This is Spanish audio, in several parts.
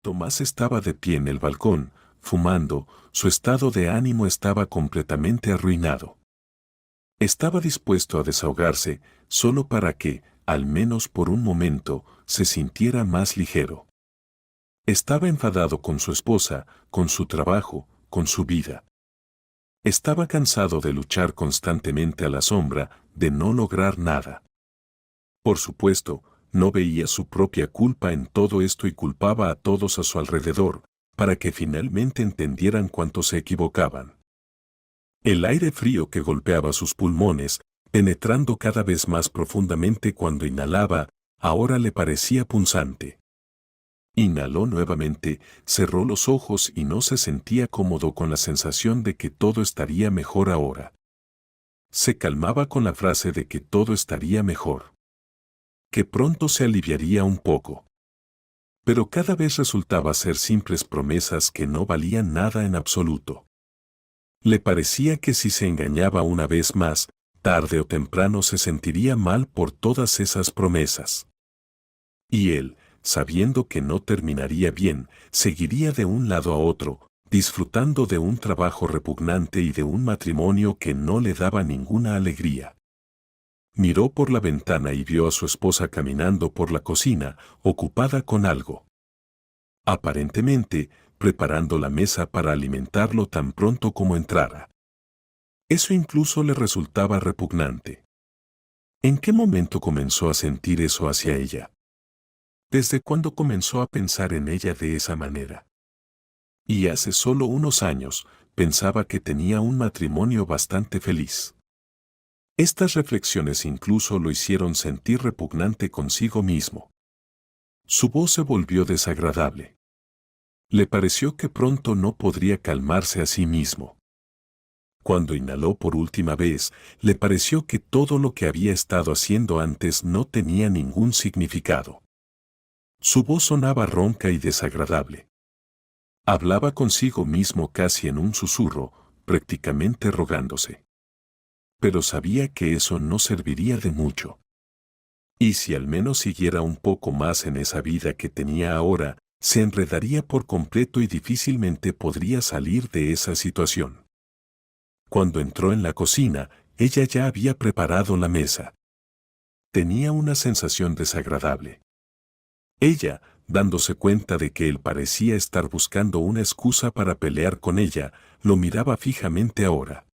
Tomás estaba de pie en el balcón, fumando, su estado de ánimo estaba completamente arruinado. Estaba dispuesto a desahogarse, solo para que, al menos por un momento, se sintiera más ligero. Estaba enfadado con su esposa, con su trabajo, con su vida. Estaba cansado de luchar constantemente a la sombra, de no lograr nada. Por supuesto, no veía su propia culpa en todo esto y culpaba a todos a su alrededor, para que finalmente entendieran cuánto se equivocaban. El aire frío que golpeaba sus pulmones, penetrando cada vez más profundamente cuando inhalaba, ahora le parecía punzante. Inhaló nuevamente, cerró los ojos y no se sentía cómodo con la sensación de que todo estaría mejor ahora. Se calmaba con la frase de que todo estaría mejor. Que pronto se aliviaría un poco. Pero cada vez resultaba ser simples promesas que no valían nada en absoluto. Le parecía que si se engañaba una vez más, tarde o temprano se sentiría mal por todas esas promesas. Y él, sabiendo que no terminaría bien, seguiría de un lado a otro, disfrutando de un trabajo repugnante y de un matrimonio que no le daba ninguna alegría. Miró por la ventana y vio a su esposa caminando por la cocina, ocupada con algo. Aparentemente, preparando la mesa para alimentarlo tan pronto como entrara. Eso incluso le resultaba repugnante. ¿En qué momento comenzó a sentir eso hacia ella? ¿Desde cuándo comenzó a pensar en ella de esa manera? Y hace solo unos años, pensaba que tenía un matrimonio bastante feliz. Estas reflexiones incluso lo hicieron sentir repugnante consigo mismo. Su voz se volvió desagradable. Le pareció que pronto no podría calmarse a sí mismo. Cuando inhaló por última vez, le pareció que todo lo que había estado haciendo antes no tenía ningún significado. Su voz sonaba ronca y desagradable. Hablaba consigo mismo casi en un susurro, prácticamente rogándose. Pero sabía que eso no serviría de mucho. Y si al menos siguiera un poco más en esa vida que tenía ahora, se enredaría por completo y difícilmente podría salir de esa situación. Cuando entró en la cocina, ella ya había preparado la mesa. Tenía una sensación desagradable. Ella, dándose cuenta de que él parecía estar buscando una excusa para pelear con ella, lo miraba fijamente ahora.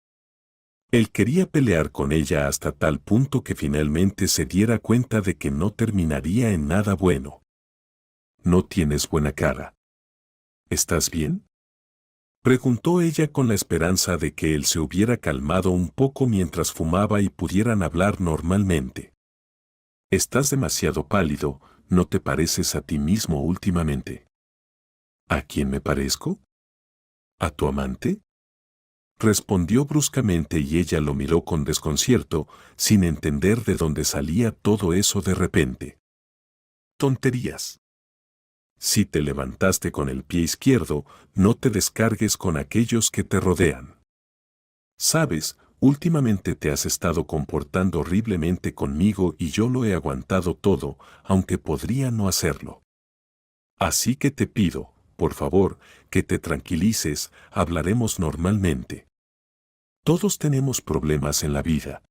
Él quería pelear con ella hasta tal punto que finalmente se diera cuenta de que no terminaría en nada bueno. No tienes buena cara. ¿Estás bien? Preguntó ella con la esperanza de que él se hubiera calmado un poco mientras fumaba y pudieran hablar normalmente. Estás demasiado pálido, ¿no te pareces a ti mismo últimamente? ¿A quién me parezco? ¿A tu amante? Respondió bruscamente y ella lo miró con desconcierto, sin entender de dónde salía todo eso de repente. Tonterías. Si te levantaste con el pie izquierdo, no te descargues con aquellos que te rodean. Sabes, últimamente te has estado comportando horriblemente conmigo y yo lo he aguantado todo, aunque podría no hacerlo. Así que te pido, por favor, que te tranquilices, hablaremos normalmente. Todos tenemos problemas en la vida.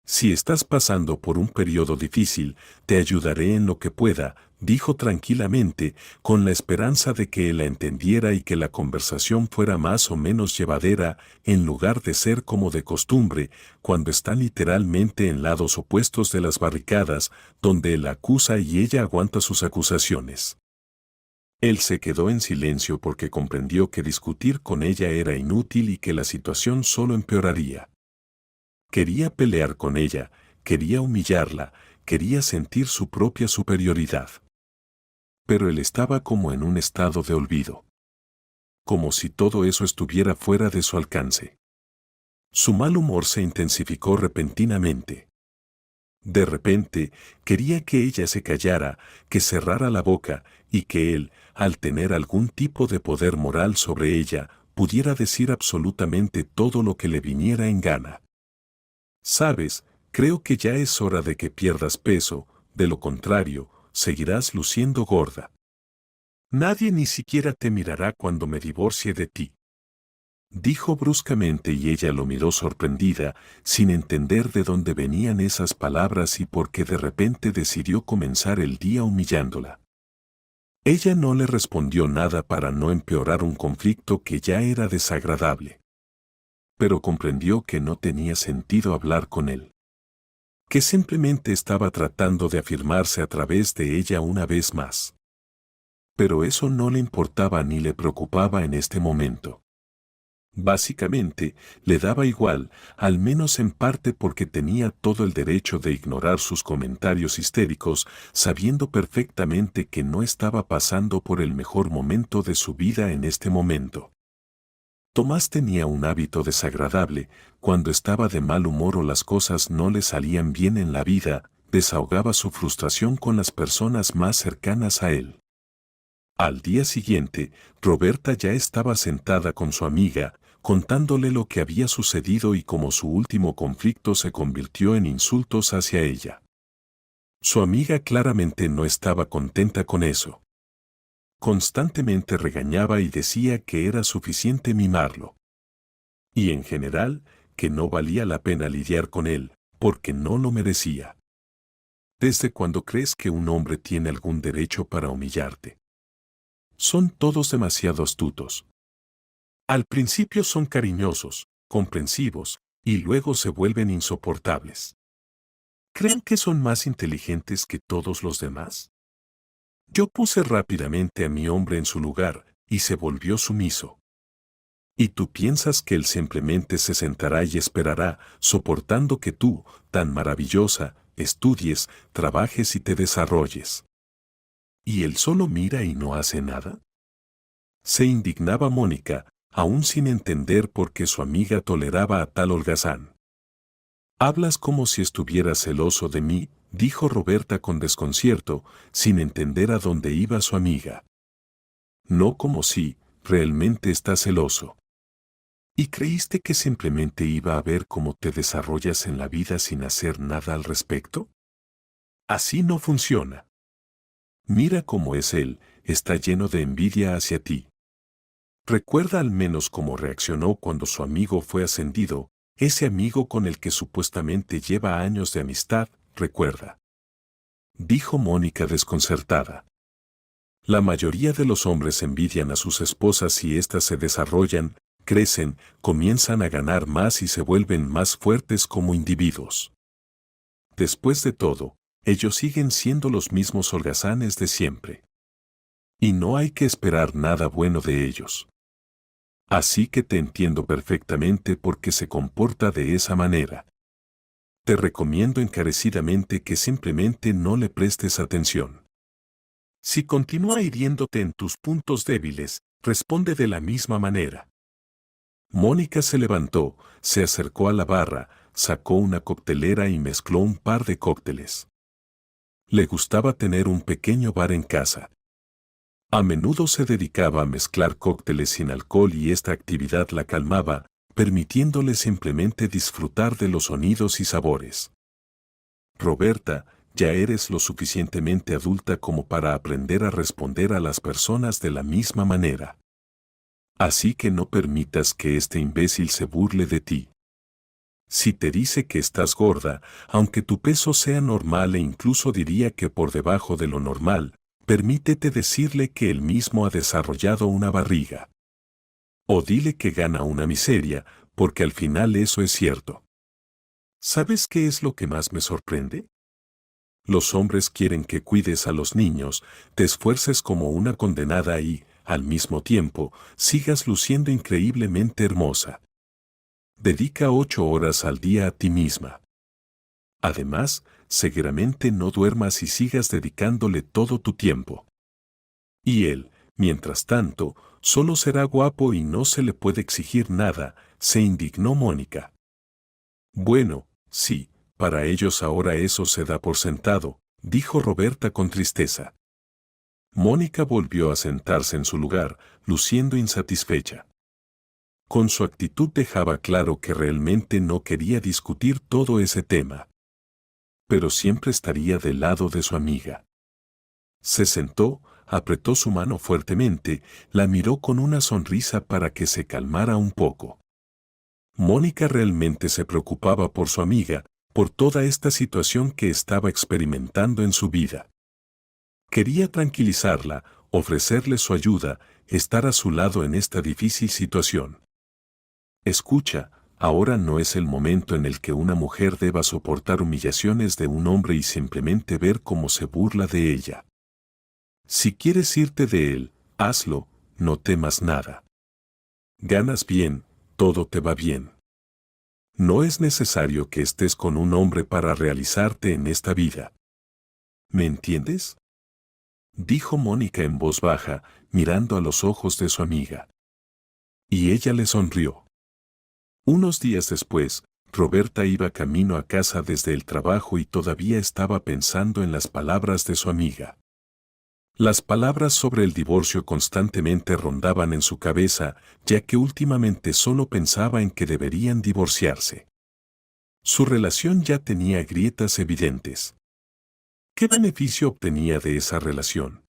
Si estás pasando por un periodo difícil, te ayudaré en lo que pueda, dijo tranquilamente, con la esperanza de que él la entendiera y que la conversación fuera más o menos llevadera, en lugar de ser como de costumbre, cuando están literalmente en lados opuestos de las barricadas, donde él acusa y ella aguanta sus acusaciones. Él se quedó en silencio porque comprendió que discutir con ella era inútil y que la situación solo empeoraría. Quería pelear con ella, quería humillarla, quería sentir su propia superioridad. Pero él estaba como en un estado de olvido. Como si todo eso estuviera fuera de su alcance. Su mal humor se intensificó repentinamente. De repente, quería que ella se callara, que cerrara la boca, y que él, al tener algún tipo de poder moral sobre ella, pudiera decir absolutamente todo lo que le viniera en gana. Sabes, creo que ya es hora de que pierdas peso, de lo contrario, seguirás luciendo gorda. Nadie ni siquiera te mirará cuando me divorcie de ti. Dijo bruscamente y ella lo miró sorprendida, sin entender de dónde venían esas palabras y por qué de repente decidió comenzar el día humillándola. Ella no le respondió nada para no empeorar un conflicto que ya era desagradable. Pero comprendió que no tenía sentido hablar con él. Que simplemente estaba tratando de afirmarse a través de ella una vez más. Pero eso no le importaba ni le preocupaba en este momento. Básicamente, le daba igual, al menos en parte porque tenía todo el derecho de ignorar sus comentarios histéricos, sabiendo perfectamente que no estaba pasando por el mejor momento de su vida en este momento. Tomás tenía un hábito desagradable: cuando estaba de mal humor o las cosas no le salían bien en la vida, desahogaba su frustración con las personas más cercanas a él. Al día siguiente, Roberta ya estaba sentada con su amiga, contándole lo que había sucedido y cómo su último conflicto se convirtió en insultos hacia ella. Su amiga claramente no estaba contenta con eso. Constantemente regañaba y decía que era suficiente mimarlo. Y en general, que no valía la pena lidiar con él, porque no lo merecía. ¿Desde cuándo crees que un hombre tiene algún derecho para humillarte? Son todos demasiado astutos. Al principio son cariñosos, comprensivos, y luego se vuelven insoportables. ¿Creen que son más inteligentes que todos los demás? Yo puse rápidamente a mi hombre en su lugar, y se volvió sumiso. ¿Y tú piensas que él simplemente se sentará y esperará, soportando que tú, tan maravillosa, estudies, trabajes y te desarrolles? ¿Y él solo mira y no hace nada? Se indignaba Mónica, aún sin entender por qué su amiga toleraba a tal holgazán. «Hablas como si estuvieras celoso de mí», dijo Roberta con desconcierto, sin entender a dónde iba su amiga. «No, como si, realmente estás celoso. ¿Y creíste que simplemente iba a ver cómo te desarrollas en la vida sin hacer nada al respecto? Así no funciona. Mira cómo es él, está lleno de envidia hacia ti. Recuerda al menos cómo reaccionó cuando su amigo fue ascendido, ese amigo con el que supuestamente lleva años de amistad, recuerda», dijo Mónica desconcertada. La mayoría de los hombres envidian a sus esposas y éstas se desarrollan, crecen, comienzan a ganar más y se vuelven más fuertes como individuos. Después de todo, ellos siguen siendo los mismos holgazanes de siempre. Y no hay que esperar nada bueno de ellos. Así que te entiendo perfectamente por qué se comporta de esa manera. Te recomiendo encarecidamente que simplemente no le prestes atención. Si continúa hiriéndote en tus puntos débiles, responde de la misma manera. Mónica se levantó, se acercó a la barra, sacó una coctelera y mezcló un par de cócteles. Le gustaba tener un pequeño bar en casa. A menudo se dedicaba a mezclar cócteles sin alcohol y esta actividad la calmaba, permitiéndole simplemente disfrutar de los sonidos y sabores. «Roberta, ya eres lo suficientemente adulta como para aprender a responder a las personas de la misma manera. Así que no permitas que este imbécil se burle de ti. Si te dice que estás gorda, aunque tu peso sea normal e incluso diría que por debajo de lo normal, permítete decirle que él mismo ha desarrollado una barriga. O dile que gana una miseria, porque al final eso es cierto. ¿Sabes qué es lo que más me sorprende? Los hombres quieren que cuides a los niños, te esfuerces como una condenada y, al mismo tiempo, sigas luciendo increíblemente hermosa. Dedica 8 horas al día a ti misma. Además, seguramente no duermas y sigas dedicándole todo tu tiempo. Y él, mientras tanto, solo será guapo y no se le puede exigir nada», se indignó Mónica. «Bueno, sí, para ellos ahora eso se da por sentado», dijo Roberta con tristeza. Mónica volvió a sentarse en su lugar, luciendo insatisfecha. Con su actitud dejaba claro que realmente no quería discutir todo ese tema. Pero siempre estaría del lado de su amiga. Se sentó, apretó su mano fuertemente, la miró con una sonrisa para que se calmara un poco. Mónica realmente se preocupaba por su amiga, por toda esta situación que estaba experimentando en su vida. Quería tranquilizarla, ofrecerle su ayuda, estar a su lado en esta difícil situación. Escucha, ahora no es el momento en el que una mujer deba soportar humillaciones de un hombre y simplemente ver cómo se burla de ella. Si quieres irte de él, hazlo, no temas nada. Ganas bien, todo te va bien. No es necesario que estés con un hombre para realizarte en esta vida. ¿Me entiendes?, dijo Mónica en voz baja, mirando a los ojos de su amiga. Y ella le sonrió. Unos días después, Roberta iba camino a casa desde el trabajo y todavía estaba pensando en las palabras de su amiga. Las palabras sobre el divorcio constantemente rondaban en su cabeza, ya que últimamente solo pensaba en que deberían divorciarse. Su relación ya tenía grietas evidentes. ¿Qué beneficio obtenía de esa relación?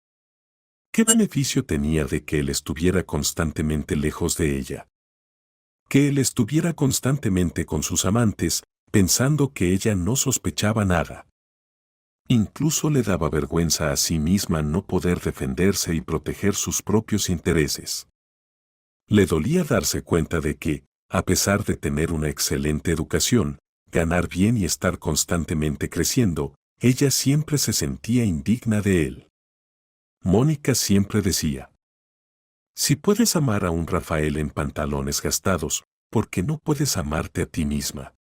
¿Qué beneficio tenía de que él estuviera constantemente lejos de ella? Que él estuviera constantemente con sus amantes, pensando que ella no sospechaba nada. Incluso le daba vergüenza a sí misma no poder defenderse y proteger sus propios intereses. Le dolía darse cuenta de que, a pesar de tener una excelente educación, ganar bien y estar constantemente creciendo, ella siempre se sentía indigna de él. Mónica siempre decía: si puedes amar a un Rafael en pantalones gastados, ¿por qué no puedes amarte a ti misma?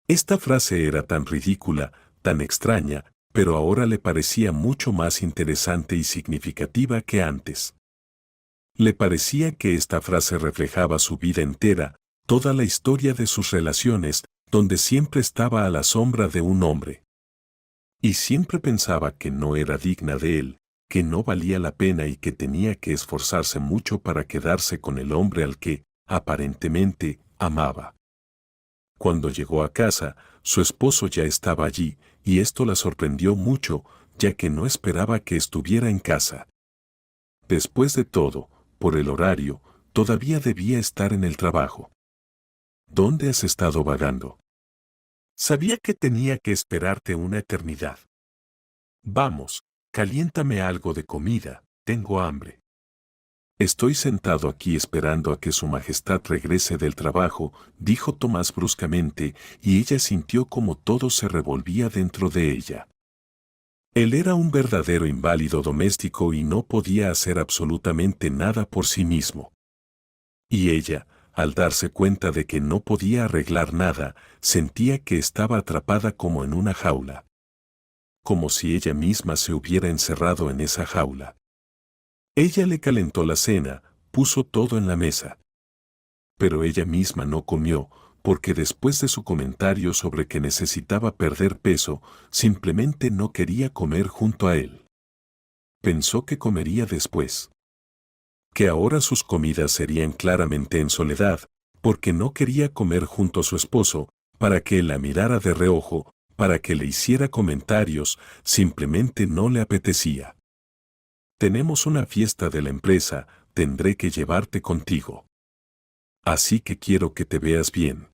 Esta frase era tan ridícula, tan extraña, pero ahora le parecía mucho más interesante y significativa que antes. Le parecía que esta frase reflejaba su vida entera, toda la historia de sus relaciones, donde siempre estaba a la sombra de un hombre. Y siempre pensaba que no era digna de él, que no valía la pena y que tenía que esforzarse mucho para quedarse con el hombre al que, aparentemente, amaba. Cuando llegó a casa, su esposo ya estaba allí, y esto la sorprendió mucho, ya que no esperaba que estuviera en casa. Después de todo, por el horario, todavía debía estar en el trabajo. ¿Dónde has estado vagando? Sabía que tenía que esperarte una eternidad. Vamos, caliéntame algo de comida, tengo hambre. Estoy sentado aquí esperando a que Su Majestad regrese del trabajo, dijo Tomás bruscamente, y ella sintió como todo se revolvía dentro de ella. Él era un verdadero inválido doméstico y no podía hacer absolutamente nada por sí mismo. Y ella, al darse cuenta de que no podía arreglar nada, sentía que estaba atrapada como en una jaula. Como si ella misma se hubiera encerrado en esa jaula. Ella le calentó la cena, puso todo en la mesa. Pero ella misma no comió, porque después de su comentario sobre que necesitaba perder peso, simplemente no quería comer junto a él. Pensó que comería después. Que ahora sus comidas serían claramente en soledad, porque no quería comer junto a su esposo, para que él la mirara de reojo, para que le hiciera comentarios, simplemente no le apetecía. Tenemos una fiesta de la empresa, tendré que llevarte contigo. Así que quiero que te veas bien.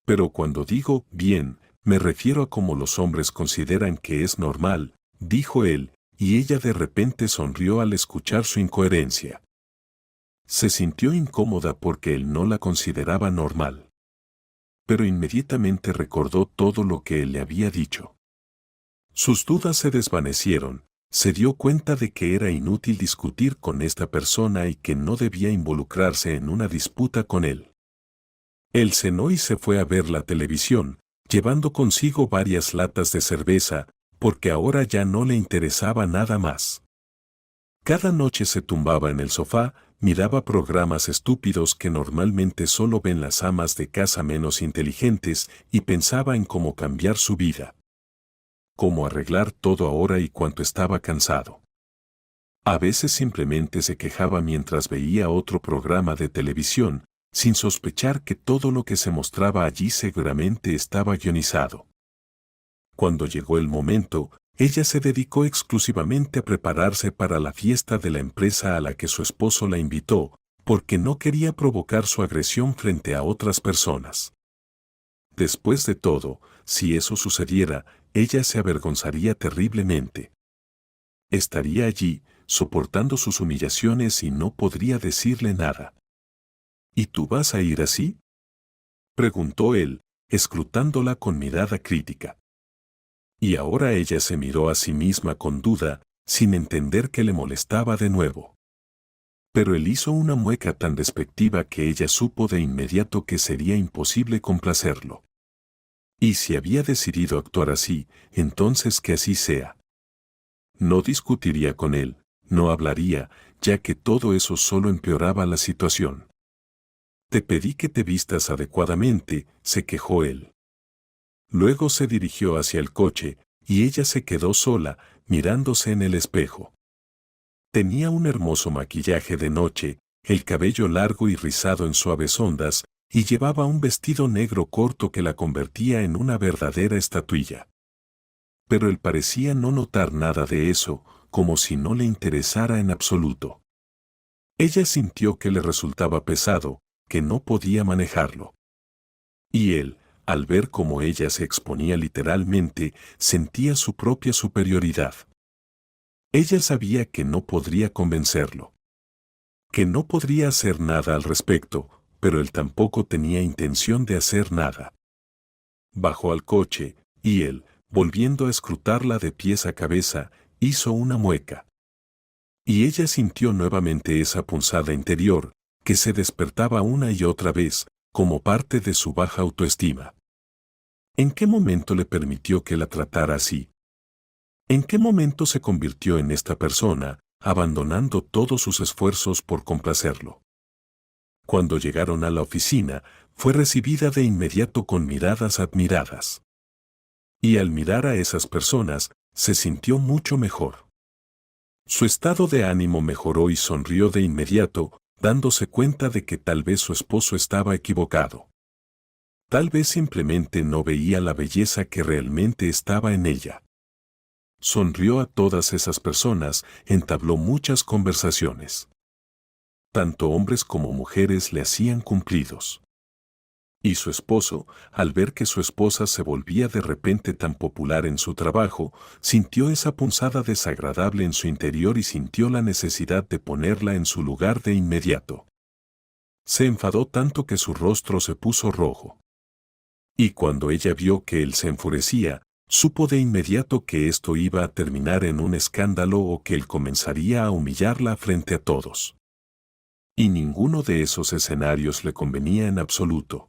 Pero cuando digo bien, me refiero a cómo los hombres consideran que es normal, dijo él, y ella de repente sonrió al escuchar su incoherencia. Se sintió incómoda porque él no la consideraba normal. Pero inmediatamente recordó todo lo que él le había dicho. Sus dudas se desvanecieron, se dio cuenta de que era inútil discutir con esta persona y que no debía involucrarse en una disputa con él. Él cenó y se fue a ver la televisión, llevando consigo varias latas de cerveza, porque ahora ya no le interesaba nada más. Cada noche se tumbaba en el sofá, miraba programas estúpidos que normalmente solo ven las amas de casa menos inteligentes y pensaba en cómo cambiar su vida. Cómo arreglar todo ahora y cuánto estaba cansado. A veces simplemente se quejaba mientras veía otro programa de televisión, sin sospechar que todo lo que se mostraba allí seguramente estaba guionizado. Cuando llegó el momento, ella se dedicó exclusivamente a prepararse para la fiesta de la empresa a la que su esposo la invitó, porque no quería provocar su agresión frente a otras personas. Después de todo, si eso sucediera, ella se avergonzaría terriblemente. Estaría allí, soportando sus humillaciones y no podría decirle nada. ¿Y tú vas a ir así?, preguntó él, escrutándola con mirada crítica. Y ahora ella se miró a sí misma con duda, sin entender que le molestaba de nuevo. Pero él hizo una mueca tan despectiva que ella supo de inmediato que sería imposible complacerlo. Y si había decidido actuar así, entonces que así sea. No discutiría con él, no hablaría, ya que todo eso solo empeoraba la situación. Te pedí que te vistas adecuadamente, se quejó él. Luego se dirigió hacia el coche, y ella se quedó sola, mirándose en el espejo. Tenía un hermoso maquillaje de noche, el cabello largo y rizado en suaves ondas, y llevaba un vestido negro corto que la convertía en una verdadera estatuilla. Pero él parecía no notar nada de eso, como si no le interesara en absoluto. Ella sintió que le resultaba pesado, que no podía manejarlo. Y él, al ver cómo ella se exponía literalmente, sentía su propia superioridad. Ella sabía que no podría convencerlo, que no podría hacer nada al respecto, pero él tampoco tenía intención de hacer nada. Bajó al coche, y él, volviendo a escrutarla de pies a cabeza, hizo una mueca. Y ella sintió nuevamente esa punzada interior, que se despertaba una y otra vez, como parte de su baja autoestima. ¿En qué momento le permitió que la tratara así? ¿En qué momento se convirtió en esta persona, abandonando todos sus esfuerzos por complacerlo? Cuando llegaron a la oficina, fue recibida de inmediato con miradas admiradas. Y al mirar a esas personas, se sintió mucho mejor. Su estado de ánimo mejoró y sonrió de inmediato, dándose cuenta de que tal vez su esposo estaba equivocado. Tal vez simplemente no veía la belleza que realmente estaba en ella. Sonrió a todas esas personas, entabló muchas conversaciones. Tanto hombres como mujeres le hacían cumplidos. Y su esposo, al ver que su esposa se volvía de repente tan popular en su trabajo, sintió esa punzada desagradable en su interior y sintió la necesidad de ponerla en su lugar de inmediato. Se enfadó tanto que su rostro se puso rojo. Y cuando ella vio que él se enfurecía, supo de inmediato que esto iba a terminar en un escándalo o que él comenzaría a humillarla frente a todos. Y ninguno de esos escenarios le convenía en absoluto.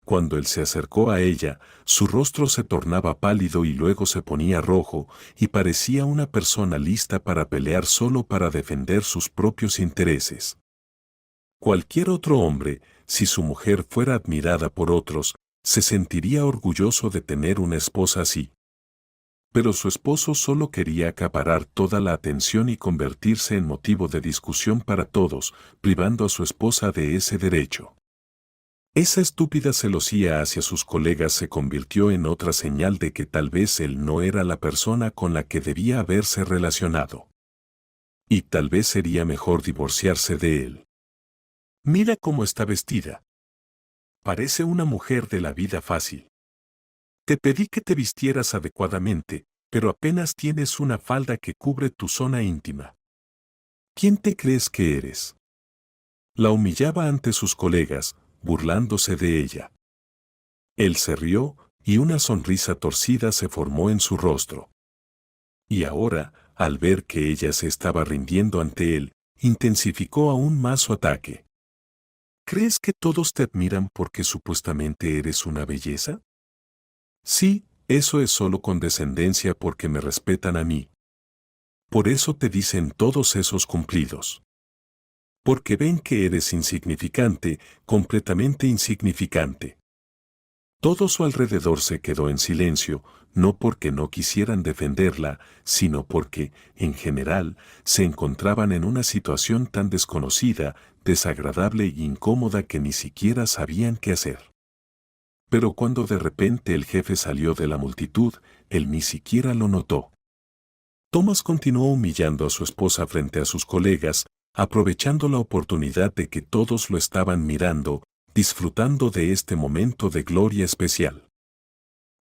Cuando él se acercó a ella, su rostro se tornaba pálido y luego se ponía rojo, y parecía una persona lista para pelear solo para defender sus propios intereses. Cualquier otro hombre, si su mujer fuera admirada por otros, se sentiría orgulloso de tener una esposa así. Pero su esposo solo quería acaparar toda la atención y convertirse en motivo de discusión para todos, privando a su esposa de ese derecho. Esa estúpida celosía hacia sus colegas se convirtió en otra señal de que tal vez él no era la persona con la que debía haberse relacionado. Y tal vez sería mejor divorciarse de él. Mira cómo está vestida. Parece una mujer de la vida fácil. Te pedí que te vistieras adecuadamente, pero apenas tienes una falda que cubre tu zona íntima. ¿Quién te crees que eres? La humillaba ante sus colegas, burlándose de ella. Él se rió, y una sonrisa torcida se formó en su rostro. Y ahora, al ver que ella se estaba rindiendo ante él, intensificó aún más su ataque. ¿Crees que todos te admiran porque supuestamente eres una belleza? Sí, eso es solo condescendencia porque me respetan a mí. Por eso te dicen todos esos cumplidos. Porque ven que eres insignificante, completamente insignificante. Todo su alrededor se quedó en silencio, no porque no quisieran defenderla, sino porque, en general, se encontraban en una situación tan desconocida, desagradable e incómoda que ni siquiera sabían qué hacer. Pero cuando de repente el jefe salió de la multitud, él ni siquiera lo notó. Thomas continuó humillando a su esposa frente a sus colegas, aprovechando la oportunidad de que todos lo estaban mirando, disfrutando de este momento de gloria especial.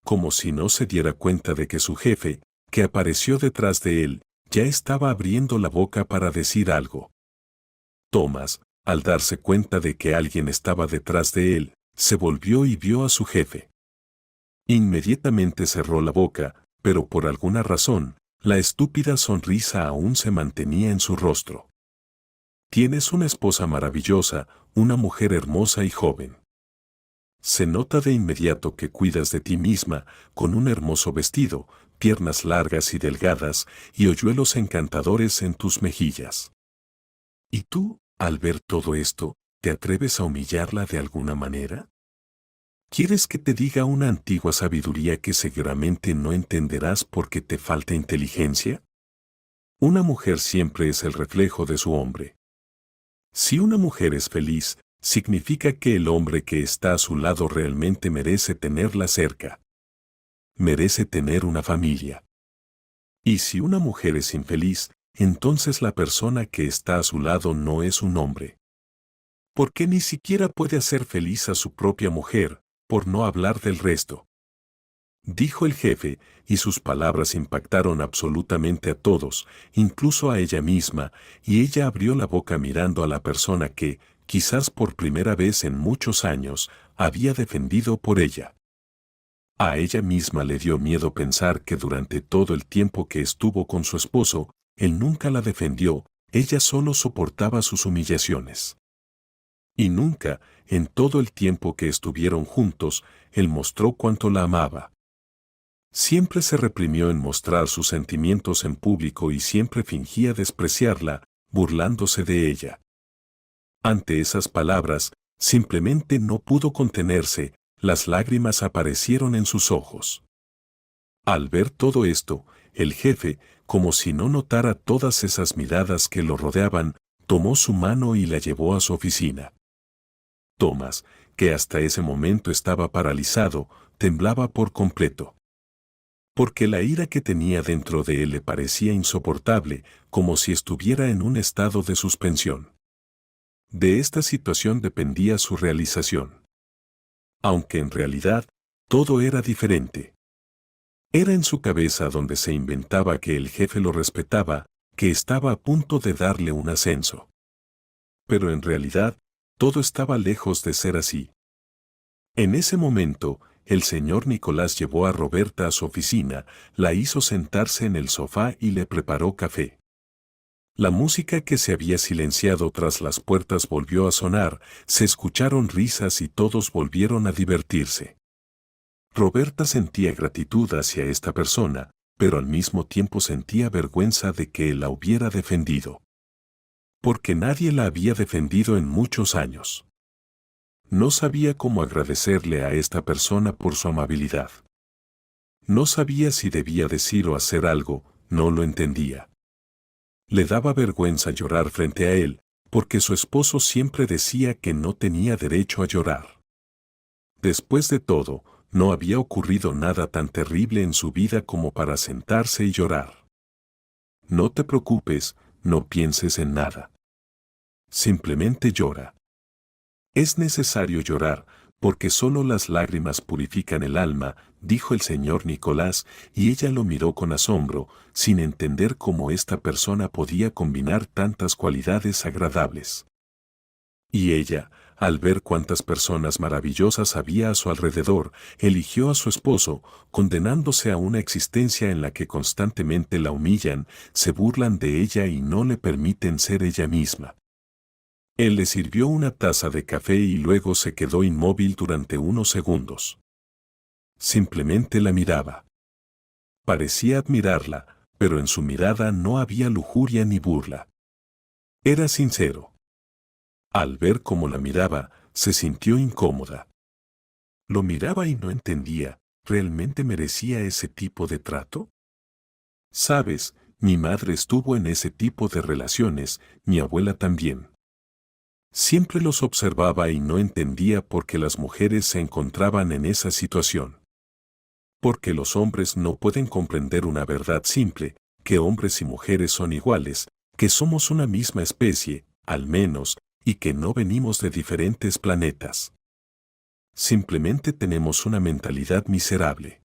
Como si no se diera cuenta de que su jefe, que apareció detrás de él, ya estaba abriendo la boca para decir algo. Thomas, al darse cuenta de que alguien estaba detrás de él, se volvió y vio a su jefe. Inmediatamente cerró la boca, pero por alguna razón, la estúpida sonrisa aún se mantenía en su rostro. Tienes una esposa maravillosa, una mujer hermosa y joven. Se nota de inmediato que cuidas de ti misma, con un hermoso vestido, piernas largas y delgadas, y hoyuelos encantadores en tus mejillas. ¿Y tú, al ver todo esto, te atreves a humillarla de alguna manera? ¿Quieres que te diga una antigua sabiduría que seguramente no entenderás porque te falta inteligencia? Una mujer siempre es el reflejo de su hombre. Si una mujer es feliz, significa que el hombre que está a su lado realmente merece tenerla cerca. Merece tener una familia. Y si una mujer es infeliz, entonces la persona que está a su lado no es un hombre. Porque ni siquiera puede hacer feliz a su propia mujer, por no hablar del resto. Dijo el jefe, y sus palabras impactaron absolutamente a todos, incluso a ella misma, y ella abrió la boca mirando a la persona que, quizás por primera vez en muchos años, había defendido por ella. A ella misma le dio miedo pensar que durante todo el tiempo que estuvo con su esposo, él nunca la defendió, ella solo soportaba sus humillaciones. Y nunca, en todo el tiempo que estuvieron juntos, él mostró cuánto la amaba. Siempre se reprimió en mostrar sus sentimientos en público y siempre fingía despreciarla, burlándose de ella. Ante esas palabras, simplemente no pudo contenerse, las lágrimas aparecieron en sus ojos. Al ver todo esto, el jefe, como si no notara todas esas miradas que lo rodeaban, tomó su mano y la llevó a su oficina. Thomas, que hasta ese momento estaba paralizado, temblaba por completo. Porque la ira que tenía dentro de él le parecía insoportable, como si estuviera en un estado de suspensión. De esta situación dependía su realización. Aunque en realidad, todo era diferente. Era en su cabeza donde se inventaba que el jefe lo respetaba, que estaba a punto de darle un ascenso. Pero en realidad, todo estaba lejos de ser así. En ese momento, el señor Nicolás llevó a Roberta a su oficina, la hizo sentarse en el sofá y le preparó café. La música que se había silenciado tras las puertas volvió a sonar, se escucharon risas y todos volvieron a divertirse. Roberta sentía gratitud hacia esta persona, pero al mismo tiempo sentía vergüenza de que él la hubiera defendido. Porque nadie la había defendido en muchos años. No sabía cómo agradecerle a esta persona por su amabilidad. No sabía si debía decir o hacer algo, no lo entendía. Le daba vergüenza llorar frente a él, porque su esposo siempre decía que no tenía derecho a llorar. Después de todo, no había ocurrido nada tan terrible en su vida como para sentarse y llorar. No te preocupes, no pienses en nada. Simplemente llora. Es necesario llorar, porque solo las lágrimas purifican el alma, dijo el señor Nicolás, y ella lo miró con asombro, sin entender cómo esta persona podía combinar tantas cualidades agradables. Y ella, al ver cuántas personas maravillosas había a su alrededor, eligió a su esposo, condenándose a una existencia en la que constantemente la humillan, se burlan de ella y no le permiten ser ella misma. Él le sirvió una taza de café y luego se quedó inmóvil durante unos segundos. Simplemente la miraba. Parecía admirarla, pero en su mirada no había lujuria ni burla. Era sincero. Al ver cómo la miraba, se sintió incómoda. Lo miraba y no entendía, ¿realmente merecía ese tipo de trato? Sabes, mi madre estuvo en ese tipo de relaciones, mi abuela también. Siempre los observaba y no entendía por qué las mujeres se encontraban en esa situación. Porque los hombres no pueden comprender una verdad simple, que hombres y mujeres son iguales, que somos una misma especie, al menos, y que no venimos de diferentes planetas. Simplemente tenemos una mentalidad miserable.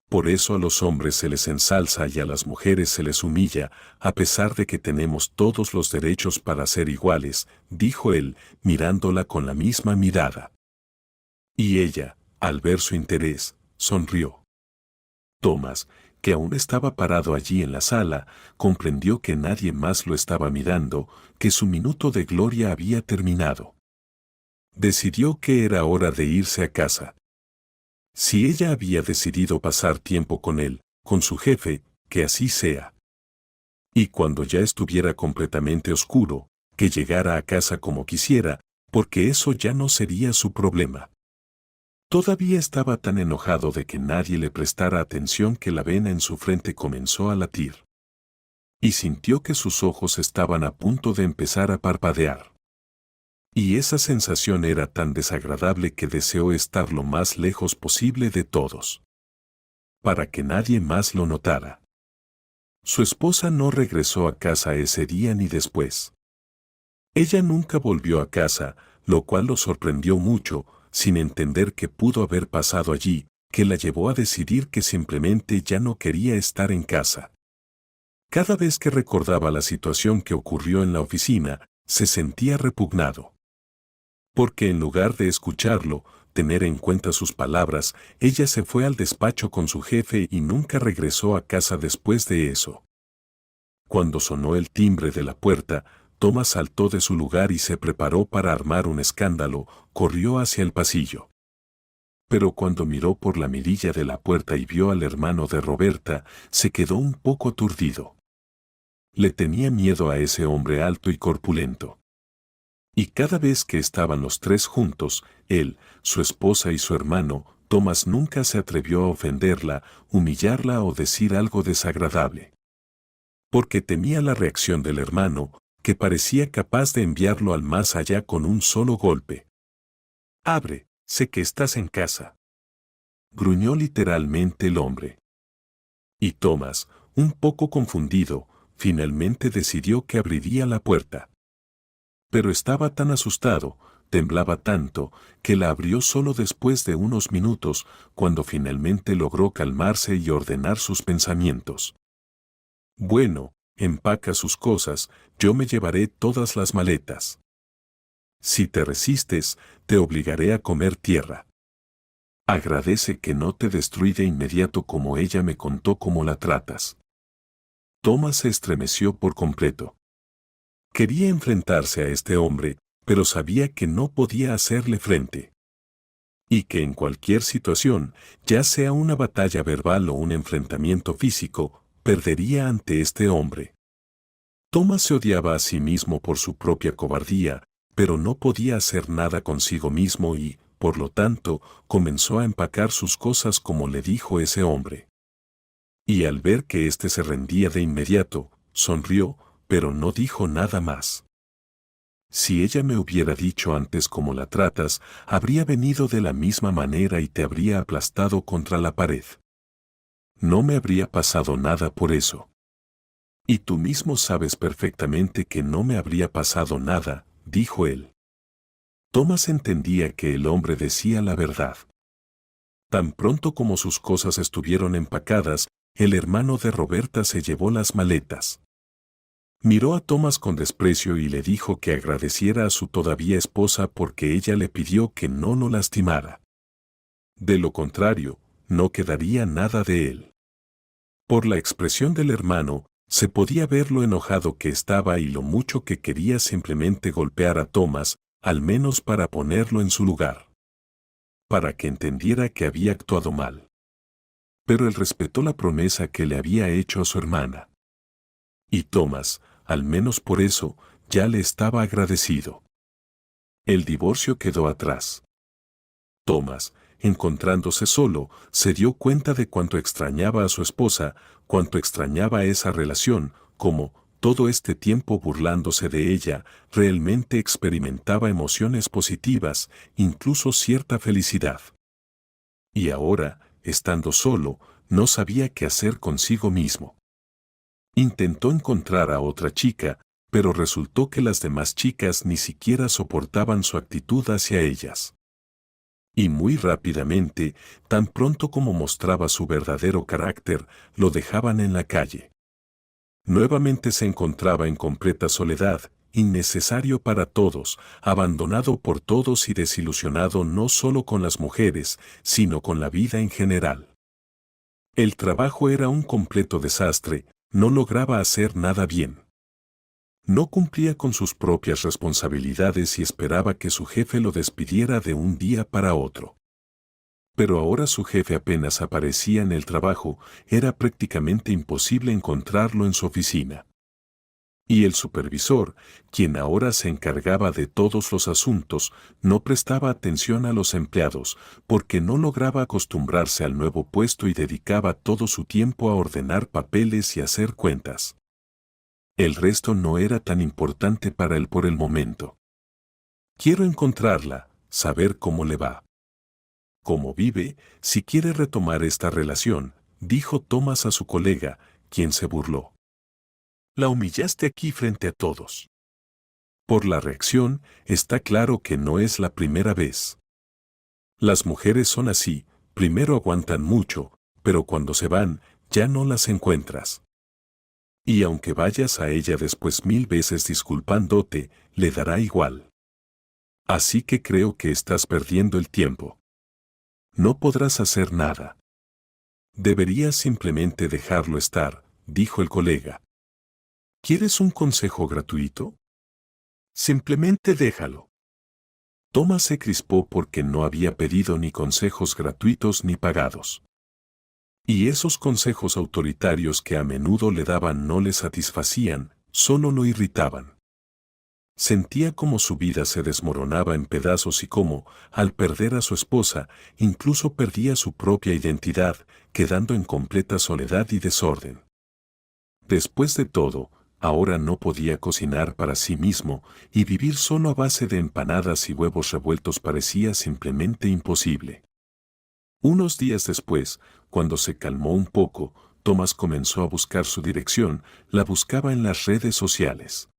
Por eso a los hombres se les ensalza y a las mujeres se les humilla, a pesar de que tenemos todos los derechos para ser iguales, dijo él, mirándola con la misma mirada. Y ella, al ver su interés, sonrió. Thomas, que aún estaba parado allí en la sala, comprendió que nadie más lo estaba mirando, que su minuto de gloria había terminado. Decidió que era hora de irse a casa. Si ella había decidido pasar tiempo con él, con su jefe, que así sea. Y cuando ya estuviera completamente oscuro, que llegara a casa como quisiera, porque eso ya no sería su problema. Todavía estaba tan enojado de que nadie le prestara atención que la vena en su frente comenzó a latir. Y sintió que sus ojos estaban a punto de empezar a parpadear. Y esa sensación era tan desagradable que deseó estar lo más lejos posible de todos. Para que nadie más lo notara. Su esposa no regresó a casa ese día ni después. Ella nunca volvió a casa, lo cual lo sorprendió mucho, sin entender qué pudo haber pasado allí, que la llevó a decidir que simplemente ya no quería estar en casa. Cada vez que recordaba la situación que ocurrió en la oficina, se sentía repugnado. Porque en lugar de escucharlo, tener en cuenta sus palabras, ella se fue al despacho con su jefe y nunca regresó a casa después de eso. Cuando sonó el timbre de la puerta, Thomas saltó de su lugar y se preparó para armar un escándalo, corrió hacia el pasillo. Pero cuando miró por la mirilla de la puerta y vio al hermano de Roberta, se quedó un poco aturdido. Le tenía miedo a ese hombre alto y corpulento. Y cada vez que estaban los tres juntos, él, su esposa y su hermano, Thomas nunca se atrevió a ofenderla, humillarla o decir algo desagradable. Porque temía la reacción del hermano, que parecía capaz de enviarlo al más allá con un solo golpe. «Abre, sé que estás en casa», gruñó literalmente el hombre. Y Thomas, un poco confundido, finalmente decidió que abriría la puerta. Pero estaba tan asustado, temblaba tanto, que la abrió solo después de unos minutos, cuando finalmente logró calmarse y ordenar sus pensamientos. «Bueno, empaca sus cosas, yo me llevaré todas las maletas. Si te resistes, te obligaré a comer tierra. Agradece que no te destruí de inmediato como ella me contó cómo la tratas». Thomas se estremeció por completo. Quería enfrentarse a este hombre, pero sabía que no podía hacerle frente. Y que en cualquier situación, ya sea una batalla verbal o un enfrentamiento físico, perdería ante este hombre. Thomas se odiaba a sí mismo por su propia cobardía, pero no podía hacer nada consigo mismo y, por lo tanto, comenzó a empacar sus cosas como le dijo ese hombre. Y al ver que éste se rendía de inmediato, sonrió, pero no dijo nada más. Si ella me hubiera dicho antes cómo la tratas, habría venido de la misma manera y te habría aplastado contra la pared. No me habría pasado nada por eso. Y tú mismo sabes perfectamente que no me habría pasado nada, dijo él. Thomas entendía que el hombre decía la verdad. Tan pronto como sus cosas estuvieron empacadas, el hermano de Roberta se llevó las maletas. Miró a Thomas con desprecio y le dijo que agradeciera a su todavía esposa porque ella le pidió que no lo lastimara. De lo contrario, no quedaría nada de él. Por la expresión del hermano, se podía ver lo enojado que estaba y lo mucho que quería simplemente golpear a Thomas, al menos para ponerlo en su lugar. Para que entendiera que había actuado mal. Pero él respetó la promesa que le había hecho a su hermana. Y Thomas, al menos por eso, ya le estaba agradecido. El divorcio quedó atrás. Thomas, encontrándose solo, se dio cuenta de cuánto extrañaba a su esposa, cuánto extrañaba esa relación, todo este tiempo burlándose de ella, realmente experimentaba emociones positivas, incluso cierta felicidad. Y ahora, estando solo, no sabía qué hacer consigo mismo. Intentó encontrar a otra chica, pero resultó que las demás chicas ni siquiera soportaban su actitud hacia ellas. Y muy rápidamente, tan pronto como mostraba su verdadero carácter, lo dejaban en la calle. Nuevamente se encontraba en completa soledad, innecesario para todos, abandonado por todos y desilusionado no solo con las mujeres, sino con la vida en general. El trabajo era un completo desastre, no lograba hacer nada bien. No cumplía con sus propias responsabilidades y esperaba que su jefe lo despidiera de un día para otro. Pero ahora su jefe apenas aparecía en el trabajo, era prácticamente imposible encontrarlo en su oficina. Y el supervisor, quien ahora se encargaba de todos los asuntos, no prestaba atención a los empleados, porque no lograba acostumbrarse al nuevo puesto y dedicaba todo su tiempo a ordenar papeles y hacer cuentas. El resto no era tan importante para él por el momento. Quiero encontrarla, saber cómo le va. Cómo vive, si quiere retomar esta relación, dijo Thomas a su colega, quien se burló. La humillaste aquí frente a todos. Por la reacción, está claro que no es la primera vez. Las mujeres son así, primero aguantan mucho, pero cuando se van, ya no las encuentras. Y aunque vayas a ella después 1000 veces disculpándote, le dará igual. Así que creo que estás perdiendo el tiempo. No podrás hacer nada. Deberías simplemente dejarlo estar, dijo el colega. ¿Quieres un consejo gratuito? Simplemente déjalo. Thomas se crispó porque no había pedido ni consejos gratuitos ni pagados. Y esos consejos autoritarios que a menudo le daban no le satisfacían, solo lo irritaban. Sentía como su vida se desmoronaba en pedazos y cómo, al perder a su esposa, incluso perdía su propia identidad, quedando en completa soledad y desorden. Después de todo, ahora no podía cocinar para sí mismo, y vivir solo a base de empanadas y huevos revueltos parecía simplemente imposible. Unos días después, cuando se calmó un poco, Thomas comenzó a buscar su dirección, la buscaba en las redes sociales.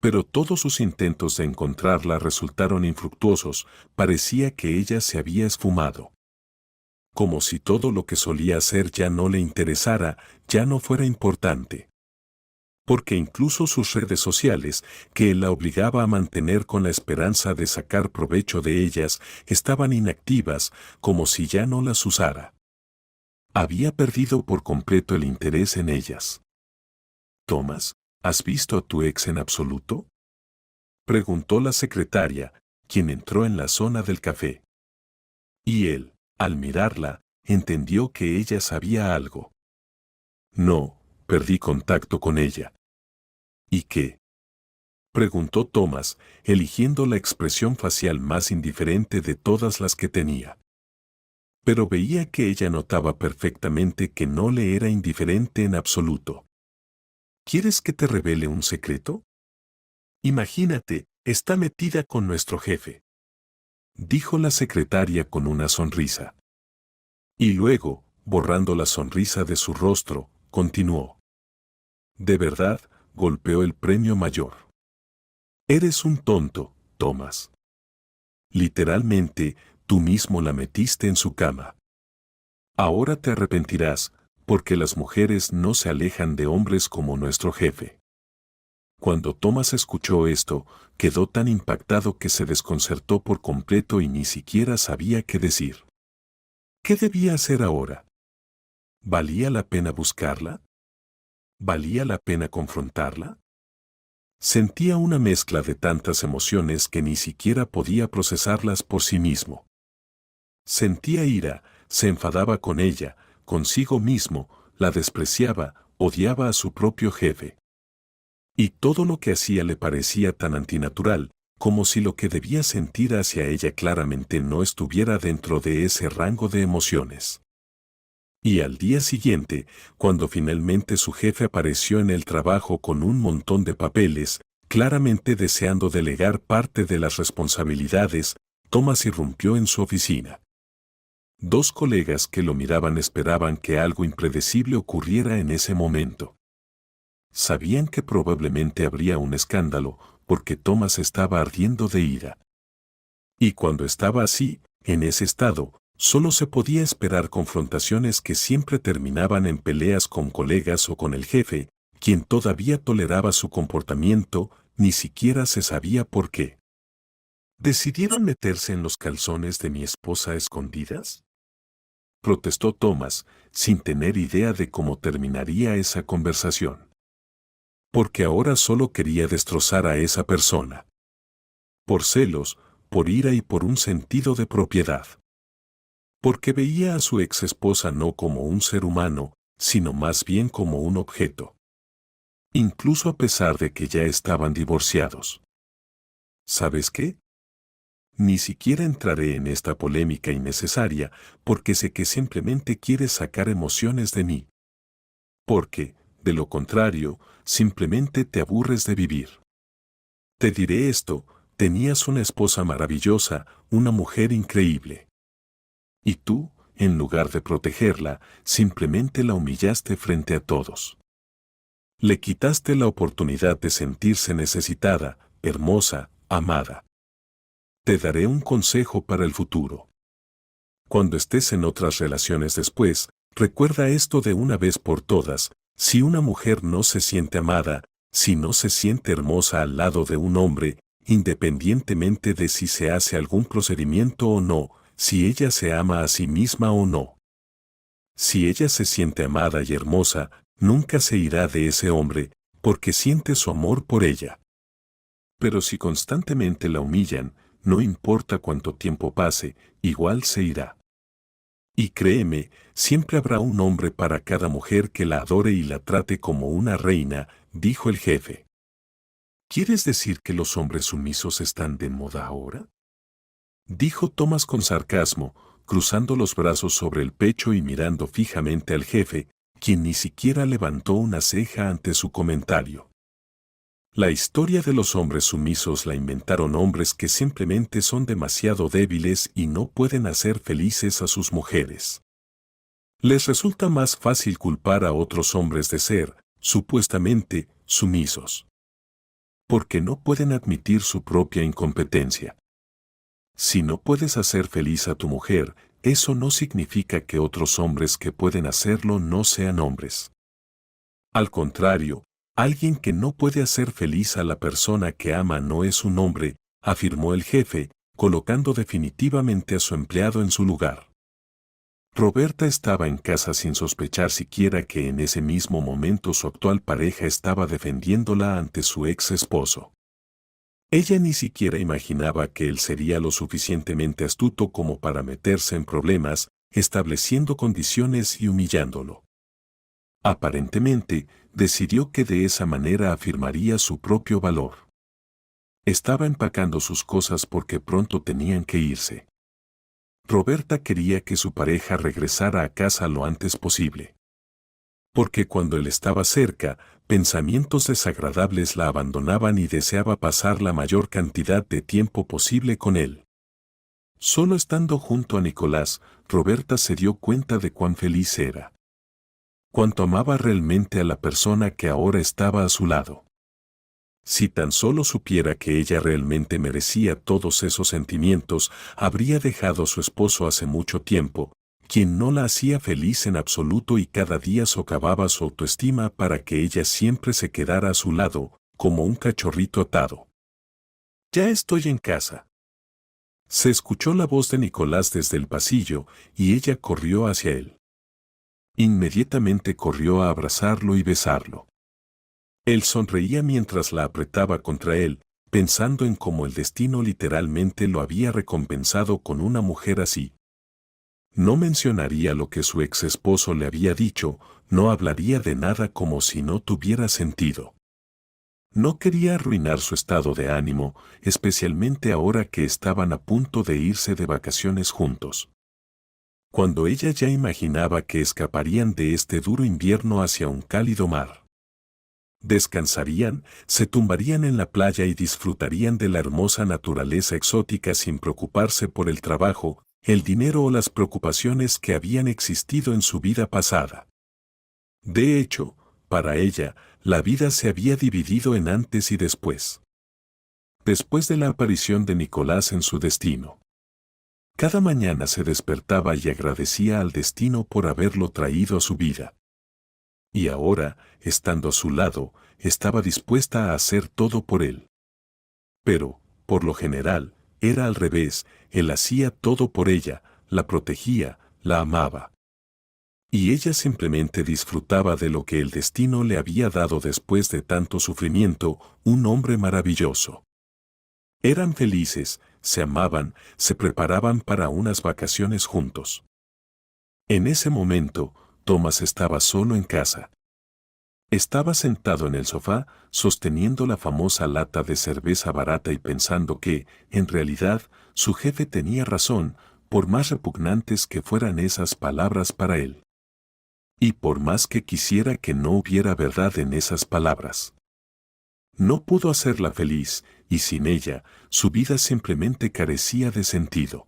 Pero todos sus intentos de encontrarla resultaron infructuosos, parecía que ella se había esfumado. Como si todo lo que solía hacer ya no le interesara, ya no fuera importante. Porque incluso sus redes sociales, que él la obligaba a mantener con la esperanza de sacar provecho de ellas, estaban inactivas, como si ya no las usara. Había perdido por completo el interés en ellas. Thomas, ¿has visto a tu ex en absoluto? Preguntó la secretaria, quien entró en la zona del café. Y él, al mirarla, entendió que ella sabía algo. No, perdí contacto con ella. ¿Y qué? Preguntó Thomas, eligiendo la expresión facial más indiferente de todas las que tenía. Pero veía que ella notaba perfectamente que no le era indiferente en absoluto. ¿Quieres que te revele un secreto? Imagínate, está metida con nuestro jefe, dijo la secretaria con una sonrisa. Y luego, borrando la sonrisa de su rostro, continuó. De verdad, golpeó el premio mayor. Eres un tonto, Thomas. Literalmente, tú mismo la metiste en su cama. Ahora te arrepentirás, porque las mujeres no se alejan de hombres como nuestro jefe. Cuando Thomas escuchó esto, quedó tan impactado que se desconcertó por completo y ni siquiera sabía qué decir. ¿Qué debía hacer ahora? ¿Valía la pena buscarla? ¿Valía la pena confrontarla? Sentía una mezcla de tantas emociones que ni siquiera podía procesarlas por sí mismo. Sentía ira, se enfadaba con ella, consigo mismo, la despreciaba, odiaba a su propio jefe. Y todo lo que hacía le parecía tan antinatural, como si lo que debía sentir hacia ella claramente no estuviera dentro de ese rango de emociones. Y al día siguiente, cuando finalmente su jefe apareció en el trabajo con un montón de papeles, claramente deseando delegar parte de las responsabilidades, Thomas irrumpió en su oficina. Dos colegas que lo miraban esperaban que algo impredecible ocurriera en ese momento. Sabían que probablemente habría un escándalo, porque Thomas estaba ardiendo de ira. Y cuando estaba así, en ese estado, solo se podía esperar confrontaciones que siempre terminaban en peleas con colegas o con el jefe, quien todavía toleraba su comportamiento, ni siquiera se sabía por qué. ¿Decidieron meterse en los calzones de mi esposa a escondidas?, protestó Thomas, sin tener idea de cómo terminaría esa conversación. Porque ahora solo quería destrozar a esa persona. Por celos, por ira y por un sentido de propiedad. Porque veía a su ex esposa no como un ser humano, sino más bien como un objeto. Incluso a pesar de que ya estaban divorciados. ¿Sabes qué? Ni siquiera entraré en esta polémica innecesaria, porque sé que simplemente quieres sacar emociones de mí. Porque, de lo contrario, simplemente te aburres de vivir. Te diré esto, tenías una esposa maravillosa, una mujer increíble. Y tú, en lugar de protegerla, simplemente la humillaste frente a todos. Le quitaste la oportunidad de sentirse necesitada, hermosa, amada. Te daré un consejo para el futuro. Cuando estés en otras relaciones después, recuerda esto de una vez por todas: si una mujer no se siente amada, si no se siente hermosa al lado de un hombre, independientemente de si se hace algún procedimiento o no, si ella se ama a sí misma o no. Si ella se siente amada y hermosa, nunca se irá de ese hombre, porque siente su amor por ella. Pero si constantemente la humillan, no importa cuánto tiempo pase, igual se irá. Y créeme, siempre habrá un hombre para cada mujer que la adore y la trate como una reina, dijo el jefe. ¿Quieres decir que los hombres sumisos están de moda ahora?, dijo Thomas con sarcasmo, cruzando los brazos sobre el pecho y mirando fijamente al jefe, quien ni siquiera levantó una ceja ante su comentario. La historia de los hombres sumisos la inventaron hombres que simplemente son demasiado débiles y no pueden hacer felices a sus mujeres. Les resulta más fácil culpar a otros hombres de ser, supuestamente, sumisos. Porque no pueden admitir su propia incompetencia. Si no puedes hacer feliz a tu mujer, eso no significa que otros hombres que pueden hacerlo no sean hombres. Al contrario, alguien que no puede hacer feliz a la persona que ama no es un hombre, afirmó el jefe, colocando definitivamente a su empleado en su lugar. Roberta estaba en casa sin sospechar siquiera que en ese mismo momento su actual pareja estaba defendiéndola ante su ex esposo. Ella ni siquiera imaginaba que él sería lo suficientemente astuto como para meterse en problemas, estableciendo condiciones y humillándolo. Aparentemente, decidió que de esa manera afirmaría su propio valor. Estaba empacando sus cosas porque pronto tenían que irse. Roberta quería que su pareja regresara a casa lo antes posible. Porque cuando él estaba cerca, pensamientos desagradables la abandonaban y deseaba pasar la mayor cantidad de tiempo posible con él. Solo estando junto a Nicolás, Roberta se dio cuenta de cuán feliz era. Cuánto amaba realmente a la persona que ahora estaba a su lado. Si tan solo supiera que ella realmente merecía todos esos sentimientos, habría dejado a su esposo hace mucho tiempo, quien no la hacía feliz en absoluto y cada día socavaba su autoestima para que ella siempre se quedara a su lado, como un cachorrito atado. «Ya estoy en casa». Se escuchó la voz de Nicolás desde el pasillo y ella corrió hacia él. Inmediatamente corrió a abrazarlo y besarlo. Él sonreía mientras la apretaba contra él, pensando en cómo el destino literalmente lo había recompensado con una mujer así. No mencionaría lo que su ex esposo le había dicho, no hablaría de nada como si no tuviera sentido. No quería arruinar su estado de ánimo, especialmente ahora que estaban a punto de irse de vacaciones juntos. Cuando ella ya imaginaba que escaparían de este duro invierno hacia un cálido mar. Descansarían, se tumbarían en la playa y disfrutarían de la hermosa naturaleza exótica sin preocuparse por el trabajo, el dinero o las preocupaciones que habían existido en su vida pasada. De hecho, para ella, la vida se había dividido en antes y después. Después de la aparición de Nicolás en su destino. Cada mañana se despertaba y agradecía al destino por haberlo traído a su vida. Y ahora, estando a su lado, estaba dispuesta a hacer todo por él. Pero, por lo general, era al revés, él hacía todo por ella, la protegía, la amaba. Y ella simplemente disfrutaba de lo que el destino le había dado después de tanto sufrimiento, un hombre maravilloso. Eran felices, se amaban, se preparaban para unas vacaciones juntos. En ese momento, Thomas estaba solo en casa. Estaba sentado en el sofá, sosteniendo la famosa lata de cerveza barata y pensando que, en realidad, su jefe tenía razón, por más repugnantes que fueran esas palabras para él. Y por más que quisiera que no hubiera verdad en esas palabras. No pudo hacerla feliz, y sin ella, su vida simplemente carecía de sentido.